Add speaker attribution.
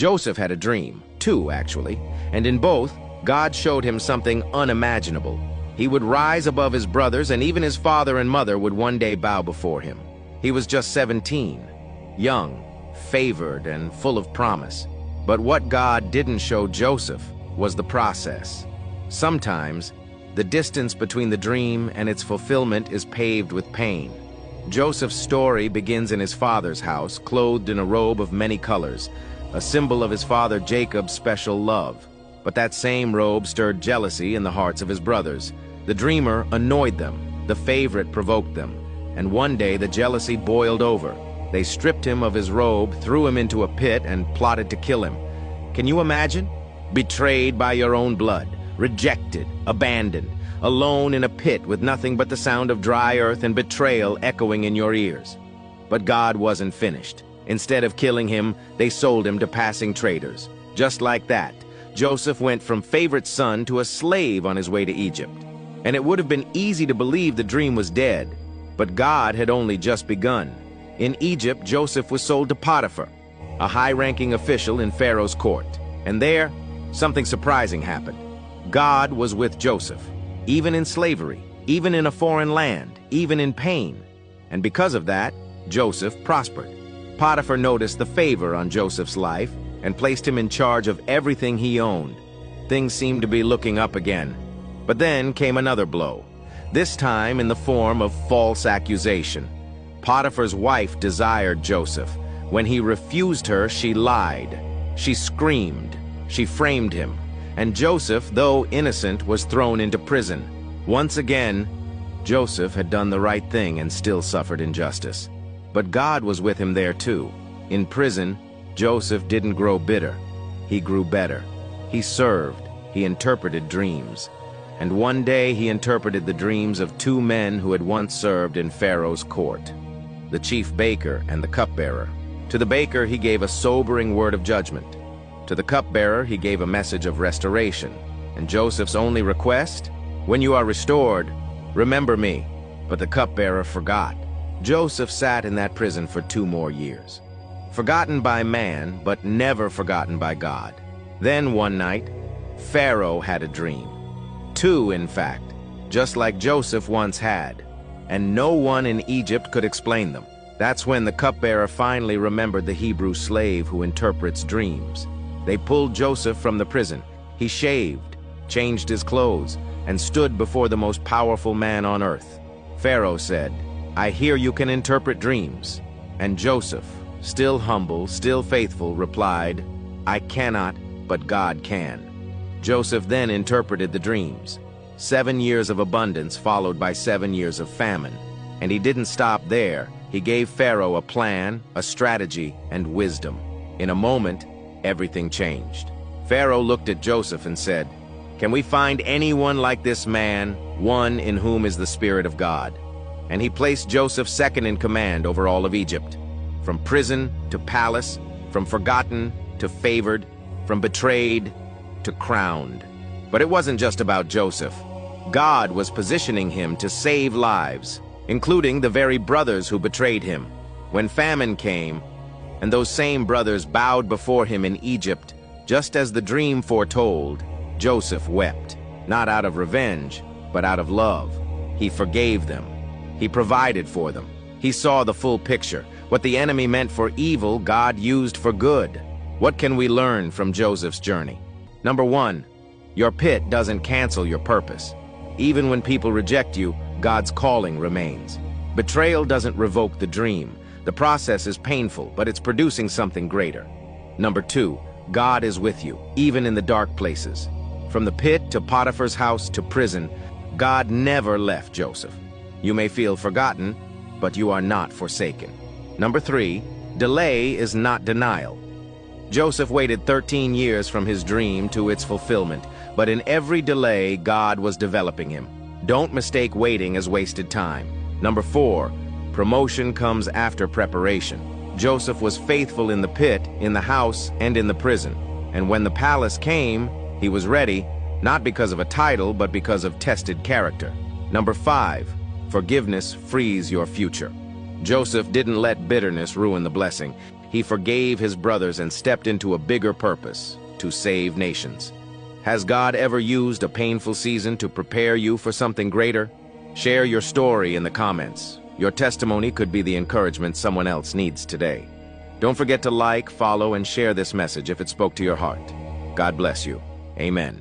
Speaker 1: Joseph had a dream, two actually, and in both, God showed him something unimaginable. He would rise above his brothers, and even his father and mother would one day bow before him. He was just 17, young, favored, and full of promise. But what God didn't show Joseph was the process. Sometimes, the distance between the dream and its fulfillment is paved with pain. Joseph's story begins in his father's house, clothed in a robe of many colors, a symbol of his father Jacob's special love. But that same robe stirred jealousy in the hearts of his brothers. The dreamer annoyed them, the favorite provoked them, and one day the jealousy boiled over. They stripped him of his robe, threw him into a pit, and plotted to kill him. Can you imagine? Betrayed by your own blood, rejected, abandoned, alone in a pit with nothing but the sound of dry earth and betrayal echoing in your ears. But God wasn't finished. Instead of killing him, they sold him to passing traders. Just like that, Joseph went from favorite son to a slave on his way to Egypt. And it would have been easy to believe the dream was dead, but God had only just begun. In Egypt, Joseph was sold to Potiphar, a high-ranking official in Pharaoh's court. And there, something surprising happened. God was with Joseph, even in slavery, even in a foreign land, even in pain. And because of that, Joseph prospered. Potiphar noticed the favor on Joseph's life and placed him in charge of everything he owned. Things seemed to be looking up again. But then came another blow, this time in the form of false accusation. Potiphar's wife desired Joseph. When he refused her, she lied. She screamed. She framed him. And Joseph, though innocent, was thrown into prison. Once again, Joseph had done the right thing and still suffered injustice. But God was with him there too. In prison, Joseph didn't grow bitter. He grew better. He served. He interpreted dreams. And one day he interpreted the dreams of two men who had once served in Pharaoh's court, the chief baker and the cupbearer. To the baker he gave a sobering word of judgment. To the cupbearer he gave a message of restoration. And Joseph's only request? When you are restored, remember me. But the cupbearer forgot. Joseph sat in that prison for 2 more years. Forgotten by man, but never forgotten by God. Then one night, Pharaoh had a dream. 2, in fact, just like Joseph once had. And no one in Egypt could explain them. That's when the cupbearer finally remembered the Hebrew slave who interprets dreams. They pulled Joseph from the prison. He shaved, changed his clothes, and stood before the most powerful man on earth. Pharaoh said, "I hear you can interpret dreams." And Joseph, still humble, still faithful, replied, "I cannot, but God can." Joseph then interpreted the dreams. 7 years of abundance followed by 7 years of famine. And he didn't stop there. He gave Pharaoh a plan, a strategy, and wisdom. In a moment, everything changed. Pharaoh looked at Joseph and said, "Can we find anyone like this man, one in whom is the Spirit of God?" And he placed Joseph second in command over all of Egypt. From prison to palace, from forgotten to favored, from betrayed to crowned. But it wasn't just about Joseph. God was positioning him to save lives, including the very brothers who betrayed him. When famine came, and those same brothers bowed before him in Egypt, just as the dream foretold, Joseph wept, not out of revenge, but out of love. He forgave them. He provided for them. He saw the full picture. What the enemy meant for evil, God used for good. What can we learn from Joseph's journey? Number 1, your pit doesn't cancel your purpose. Even when people reject you, God's calling remains. Betrayal doesn't revoke the dream. The process is painful, but it's producing something greater. Number 2, God is with you, even in the dark places. From the pit to Potiphar's house to prison, God never left Joseph. You may feel forgotten, but you are not forsaken. Number 3, delay is not denial. Joseph waited 13 years from his dream to its fulfillment, but in every delay, God was developing him. Don't mistake waiting as wasted time. Number 4, promotion comes after preparation. Joseph was faithful in the pit, in the house, and in the prison. And when the palace came, he was ready, not because of a title, but because of tested character. Number 5, forgiveness frees your future. Joseph didn't let bitterness ruin the blessing. He forgave his brothers and stepped into a bigger purpose, to save nations. Has God ever used a painful season to prepare you for something greater? Share your story in the comments. Your testimony could be the encouragement someone else needs today. Don't forget to like, follow, and share this message if it spoke to your heart. God bless you. Amen.